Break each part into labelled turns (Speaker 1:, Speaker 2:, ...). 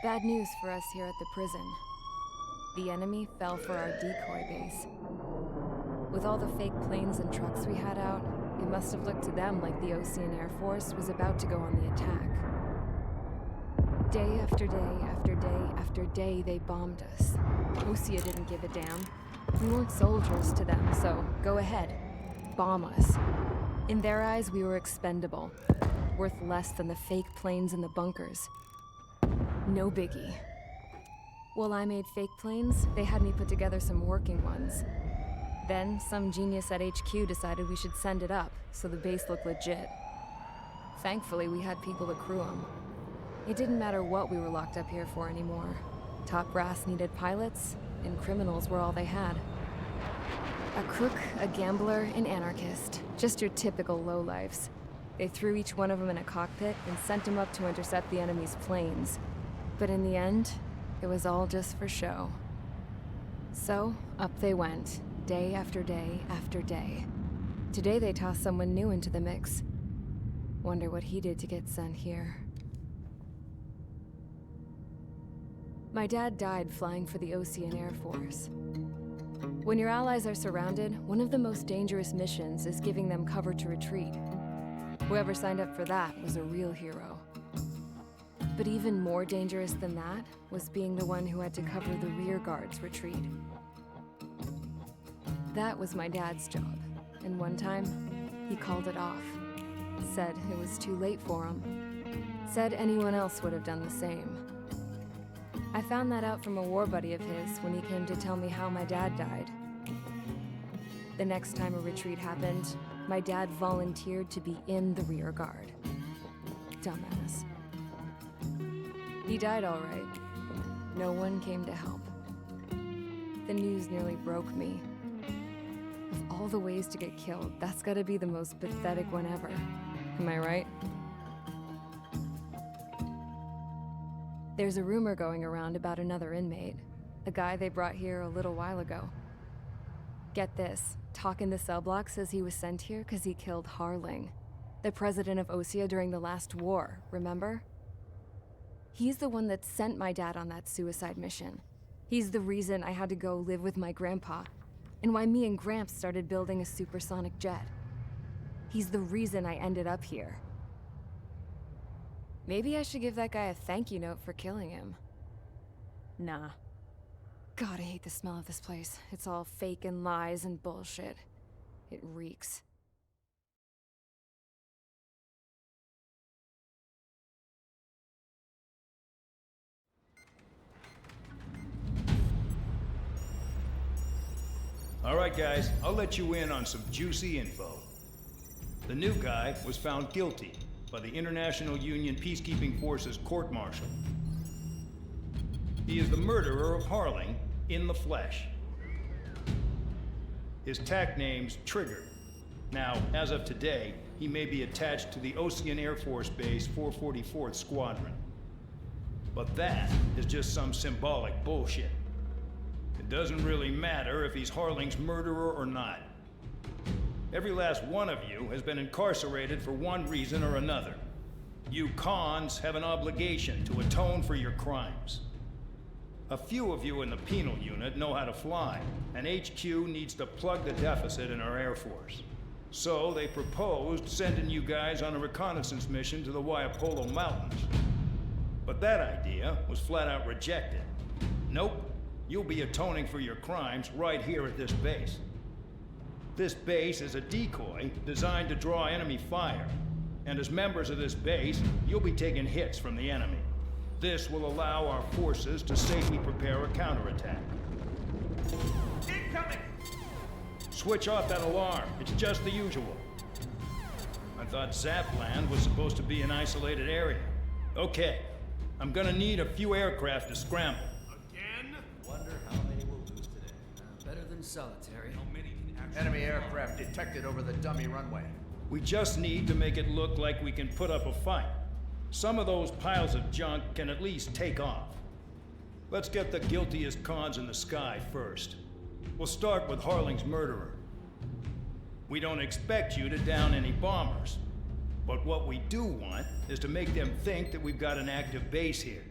Speaker 1: Bad news for us here at the prison. The enemy fell for our decoy base. With all the fake planes and trucks we had out, it must have looked to them like the Osean Air Force was about to go on the attack. Day after day after day after day, they bombed us. Osea didn't give a damn. We weren't soldiers to them, so go ahead. Bomb us. In their eyes, we were expendable. Worth less than the fake planes in the bunkers. No biggie. While I made fake planes, they had me put together some working ones. Then, some genius at HQ decided we should send it up, so the base looked legit. Thankfully, we had people to crew them. It didn't matter what we were locked up here for anymore. Top brass needed pilots, and criminals were all they had. A crook, a gambler, an anarchist. Just your typical lowlifes. They threw each one of them in a cockpit and sent them up to intercept the enemy's planes. But in the end, it was all just for show. So, up they went, day after day after day. Today they tossed someone new into the mix. Wonder what he did to get sent here. My dad died flying for the Osean Air Force. When your allies are surrounded, one of the most dangerous missions is giving them cover to retreat. Whoever signed up for that was a real hero. But even more dangerous than that was being the one who had to cover the rear guard's retreat. That was my dad's job, and one time, he called it off. Said it was too late for him. Said anyone else would have done the same. I found that out from a war buddy of his when he came to tell me how my dad died. The next time a retreat happened, my dad volunteered to be in the rear guard. Dumbass. He died all right. No one came to help. The news nearly broke me. Of all the ways to get killed, that's gotta be the most pathetic one ever. Am I right? There's a rumor going around about another inmate. A guy they brought here a little while ago. Get this, talk in the cell block says he was sent here because he killed Harling, the president of Osea during the last war, remember? He's the one that sent my dad on that suicide mission. He's the reason I had to go live with my grandpa, and why me and Gramps started building a supersonic jet. He's the reason I ended up here. Maybe I should give that guy a thank you note for killing him. Nah. God, I hate the smell of this place. It's all fake and lies and bullshit. It reeks.
Speaker 2: All right, guys, I'll let you in on some juicy info. The new guy was found guilty by the International Union Peacekeeping Forces court-martial. He is the murderer of Harling in the flesh. His tack name's Trigger. Now, as of today, he may be attached to the Osean Air Force Base 444th Squadron. But that is just some symbolic bullshit. It doesn't really matter if he's Harling's murderer or not. Every last one of you has been incarcerated for one reason or another. You cons have an obligation to atone for your crimes. A few of you in the penal unit know how to fly, and HQ needs to plug the deficit in our Air Force. So they proposed sending you guys on a reconnaissance mission to the Waiapolo Mountains. But that idea was flat out rejected. Nope, you'll be atoning for your crimes right here at this base. This base is a decoy designed to draw enemy fire, and as members of this base, you'll be taking hits from the enemy. This will allow our forces to safely prepare a counterattack.
Speaker 3: Incoming!
Speaker 2: Switch off that alarm. It's just the usual. I thought Zapland was supposed to be an isolated area. Okay, I'm gonna need a few aircraft to scramble.
Speaker 3: Again?
Speaker 4: Wonder how many we'll lose today. Better than solitary.
Speaker 3: How many can actually...
Speaker 5: Enemy aircraft detected over the dummy runway.
Speaker 2: We just need to make it look like we can put up a fight. Some of those piles of junk can at least take off. Let's get the guiltiest cons in the sky first. We'll start with Harling's murderer. We don't expect you to down any bombers, but what we do want is to make them think that we've got an active base here.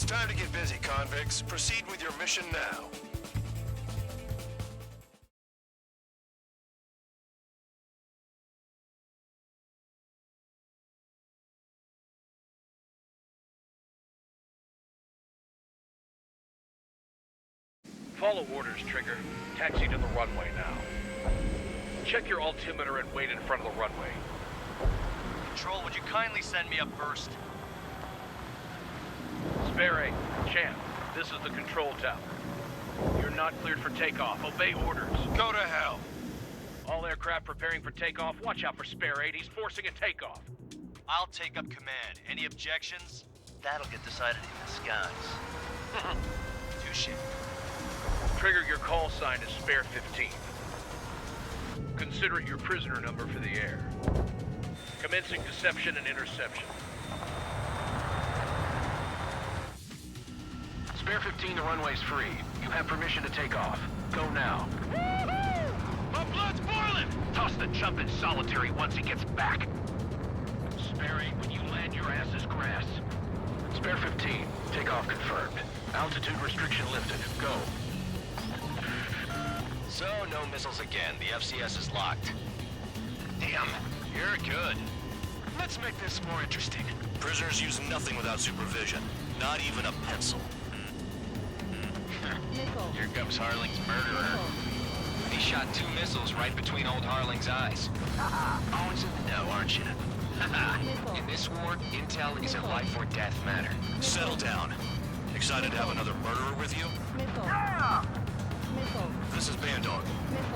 Speaker 3: It's time to get busy, convicts. Proceed with your mission now.
Speaker 6: Follow orders, Trigger. Taxi to the runway now. Check your altimeter and wait in front of the runway.
Speaker 7: Control, would you kindly send me up first?
Speaker 6: Spare, Champ, this is the control tower. You're not cleared for takeoff. Obey orders.
Speaker 3: Go to hell.
Speaker 6: All aircraft preparing for takeoff. Watch out for Spare 8. He's forcing a takeoff.
Speaker 7: I'll take up command. Any objections? That'll get decided in the skies. Touche.
Speaker 6: Trigger, your call sign is Spare 15. Consider it your prisoner number for the air. Commencing deception and interception. Spare 15, the runway's free. You have permission to take off. Go now. My blood's boiling! Toss the jump in solitary once he gets back. Spare 8, when you land, your ass is grass. Spare 15, takeoff confirmed. Altitude restriction lifted. Go.
Speaker 7: So, no missiles again. The FCS is locked. Damn, you're good.
Speaker 3: Let's make this more interesting. Prisoners use nothing without supervision. Not even a pencil.
Speaker 7: Here comes Harling's murderer. He shot 2 missiles right between old Harling's eyes. Always in the know, aren't you? In this war, intel is a life or death matter.
Speaker 3: Settle down. Excited to have another murderer with you? This is Bandog.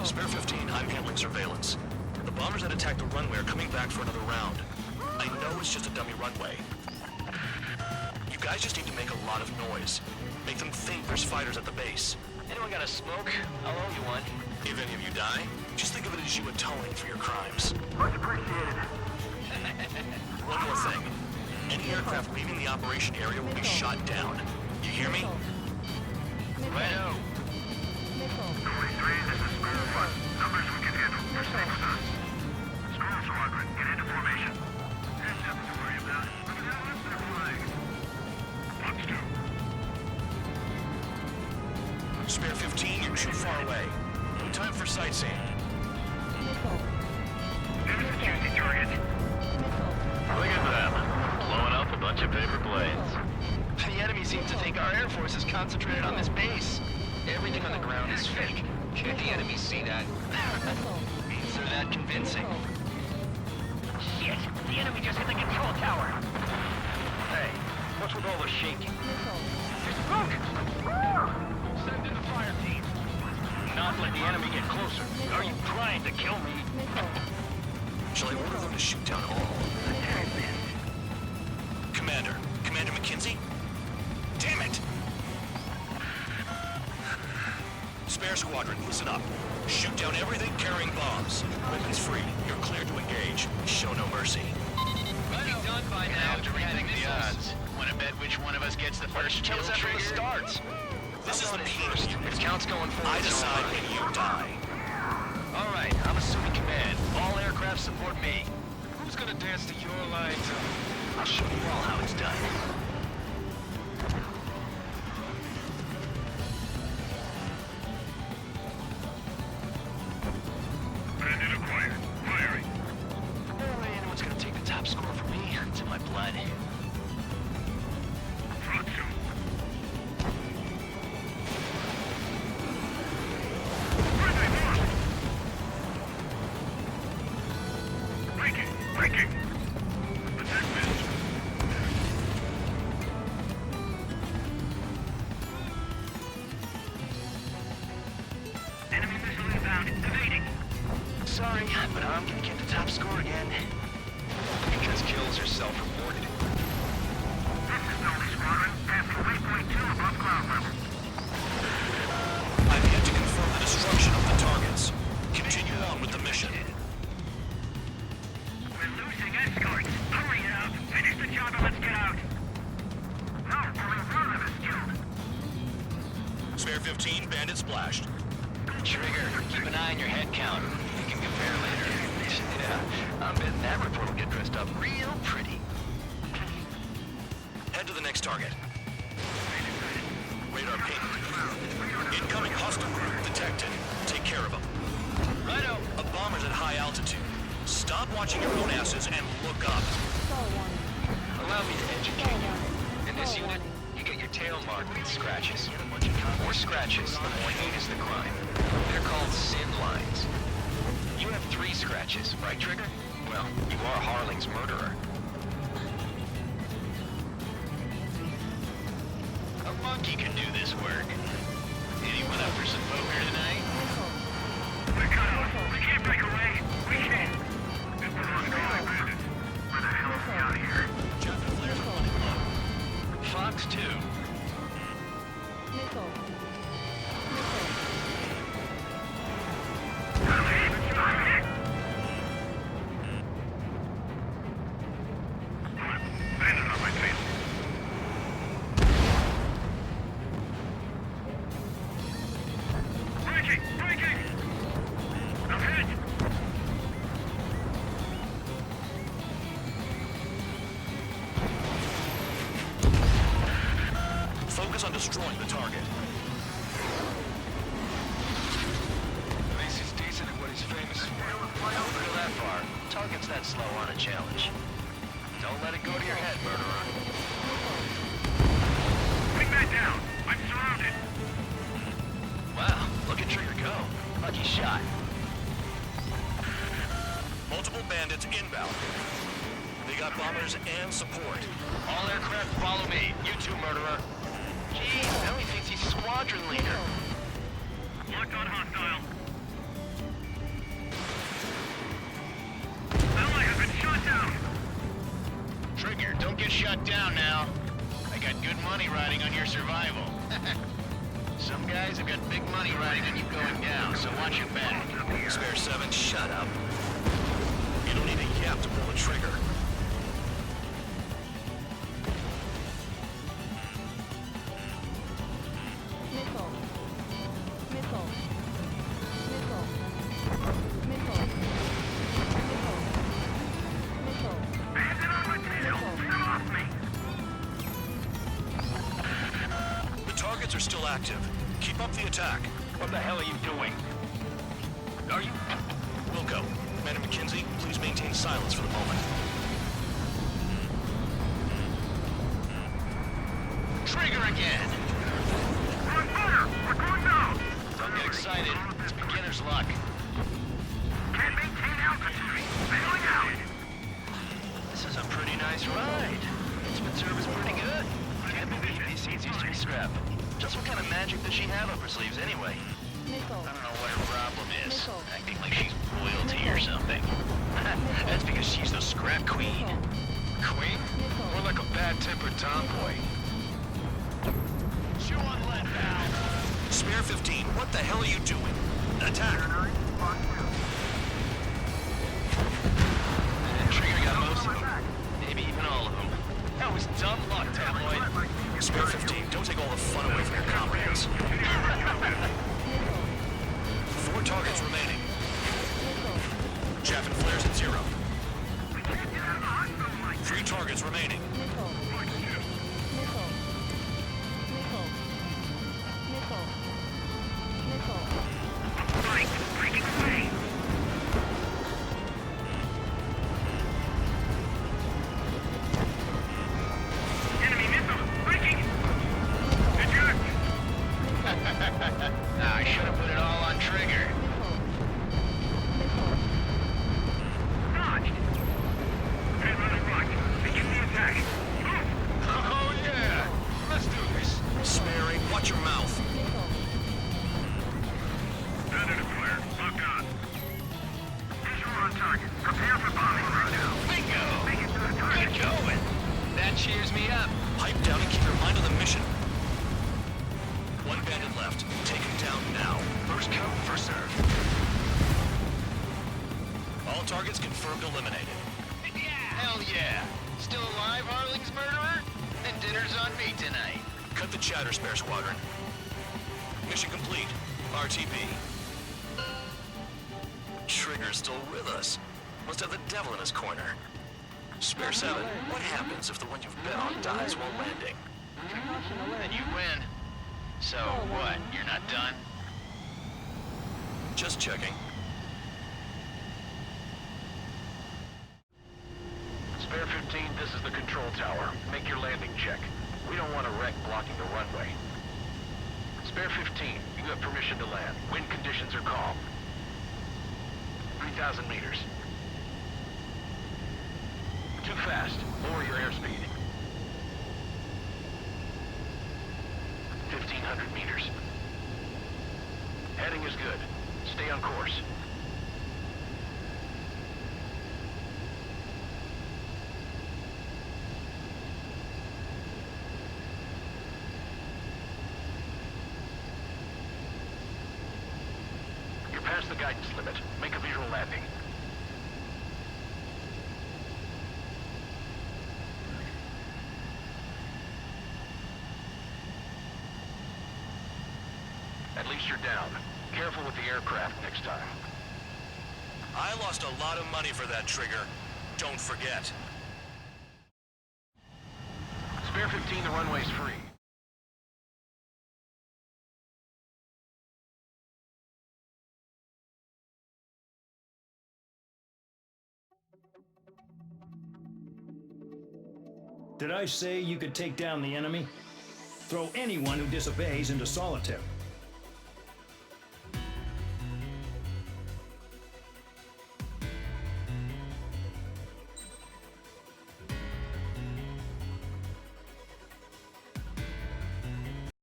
Speaker 3: Spare 15, I'm handling surveillance. The bombers that attacked the runway are coming back for another round. I know it's just a dummy runway. You guys just need to make a lot of noise. Make them think there's fighters at the base.
Speaker 7: Anyone got a smoke? I'll owe you one.
Speaker 3: If any of you die, just think of it as you atoning for your crimes.
Speaker 7: Much appreciated.
Speaker 3: One more thing. Any aircraft leaving the operation area will be shot down. You hear me?
Speaker 7: Righto.
Speaker 8: 23, this is Squirrel 1. Numbers we can handle. Proceed with us. Squirrel Squadron, get into formation. There's nothing to worry about. Look at that left their flag. What's to?
Speaker 3: Spare 15, you're too far away. No time for sightseeing.
Speaker 8: There's the juicy target.
Speaker 7: Look at them. Blowing up a bunch of paper planes. The enemy seems to think our Air Force is concentrated on this base. Everything on the ground is fake. Can't the enemy see that? Means they're that convincing. Shit! The enemy just hit the control tower!
Speaker 6: Hey, what's with all the shaking?
Speaker 7: There's smoke!
Speaker 6: Send in the fire team. Not let the enemy get closer. Are you trying to kill me?
Speaker 3: Shall I order them to shoot down all? Commander McKenzie? Damn it! Spare Squadron, listen up. Shoot down everything carrying bombs. Weapons free. You're cleared to engage. Show no mercy.
Speaker 7: Be done by now. After reading the odds, want to bet which one of us gets the first kill trigger? Starts.
Speaker 3: This is the penal unit.
Speaker 7: If count's going forward,
Speaker 3: I decide when you die.
Speaker 7: All right, I'm assuming command. All aircraft support me.
Speaker 3: Who's gonna dance to your lines?
Speaker 7: I'll show you all how it's done.
Speaker 8: Bandit acquired. Firing.
Speaker 7: Only anyone's gonna take the top score from me. It's in my blood.
Speaker 8: Front two. Friendly mark. Breaking. Attack missed. Enemy missile inbound. Evading.
Speaker 7: Sorry, but I'm gonna get the top score again. Because kills are self-reported.
Speaker 8: This is Delta Squadron. Passing waypoint 2 above ground level.
Speaker 3: I've yet to confirm the destruction of the targets. Continue on with the mission.
Speaker 8: We're losing escorts. Hurry up. Finish the job and let's get out. No, only one of us killed.
Speaker 3: Spare 15, bandit splashed.
Speaker 7: Trigger, keep an eye on your head count. We can compare later. Yeah, I'm betting that report will get dressed up real pretty.
Speaker 3: Head to the next target. radar ping. Incoming hostile group detected. Take care of them. Righto. A bomber's at high altitude. Stop watching your own asses and look up.
Speaker 7: Allow me to educate you. In this unit, you get your tail marked with scratches. The more scratches, the more heinous the crime. They're called sin lines. You have 3 scratches, right, Trigger? Well, you are Harling's murderer. A monkey can do this work. Anyone up for some poker tonight?
Speaker 8: We're cut off. We can't break away. We can't. This is on Skyline Bandits. Where the hell is he out of here?
Speaker 3: Jeff and Flair's running low.
Speaker 7: Fox 2.
Speaker 8: Bandit on my tail. Breaking! Breaking! I'm hit!
Speaker 3: Focus on destroying the target.
Speaker 7: At least he's decent at what he's famous for. Don't go that far. Target's that slow on a challenge. Don't let it go to your head, murderer.
Speaker 8: Wingman down! I'm surrounded!
Speaker 7: Wow, look at Trigger go. Lucky shot.
Speaker 3: Multiple bandits inbound. They got bombers and support.
Speaker 7: All aircraft follow me. You too, murderer. Jeez, now he thinks he's squadron leader.
Speaker 8: Locked on hostile. Ally has been shot down!
Speaker 7: Trigger, don't get shut down now. I got good money riding on your survival. Some guys have got big money riding on you going down, so watch your back.
Speaker 3: Spare 7, shut up. You don't need a yap to pull the trigger.
Speaker 8: Bandit on my tail! Get off me!
Speaker 3: The targets are still active. Keep up the attack.
Speaker 7: What the hell are you doing? Are you...
Speaker 3: Wilco, Commander McKenzie, please maintain silence for the moment.
Speaker 7: Trigger again!
Speaker 8: We're on fire! We're going down!
Speaker 7: Don't get excited. It's beginner's luck.
Speaker 8: Can't maintain altitude! Bailing out!
Speaker 7: This is a pretty nice ride. Instrument service pretty good. Can't believe these seats used to be scrap. Just what kind of magic does she have up her sleeves anyway? I don't know what her problem is. Acting like she's royalty or something. That's because she's the scrap queen. Queen? More like a bad-tempered tomboy. Chew on lead valve.
Speaker 3: Spare 15, what the hell are you doing? Attack!
Speaker 7: Trigger got most of them. Maybe even all of them. That was dumb luck, tabloid.
Speaker 3: Spare 15, don't take all the fun away from your comrades. 4 targets remaining. Chaff and Flair's at 0. 3 targets remaining.
Speaker 8: Right! Breaking away! Enemy missile! Breaking! Eject!
Speaker 7: I should have put it all on Trigger.
Speaker 8: Dodged! Head running right. Begin the attack. Move!
Speaker 7: Oh yeah! Let's do this.
Speaker 3: Spare 8, watch your mouth.
Speaker 8: Bandit fire. Locked on. Visual on target. Prepare for bombing right now.
Speaker 7: Bingo!
Speaker 8: Make it to the target.
Speaker 7: Good going. That cheers me up.
Speaker 3: Pipe down and keep your mind on the mission. 1 bandit left. Take him down now.
Speaker 7: First come, first serve.
Speaker 3: All targets confirmed eliminated.
Speaker 7: Hell yeah! Still alive, Harling's murderer? Then dinner's on me tonight.
Speaker 3: Cut the chatter, Spare Squadron. Mission complete. RTB. Trigger's still with us. Must have the devil in his corner. Spare 7, what happens if the one you've bet on dies while landing?
Speaker 7: Then you win. So what, you're not done?
Speaker 3: Just checking.
Speaker 6: Spare 15, this is the control tower. Make your landing check. We don't want a wreck blocking the runway. Spare 15, you have permission to land. Wind conditions are calm. 3,000 meters. Too fast. Lower your airspeed. 1,500 meters. Heading is good. Stay on course. You're past the guidance limit. Make a visual landing. At least you're down. Careful with the aircraft next time.
Speaker 3: I lost a lot of money for that trigger. Don't forget.
Speaker 6: Spare 15, the runway's free.
Speaker 2: Did I say you could take down the enemy? Throw anyone who disobeys into solitary.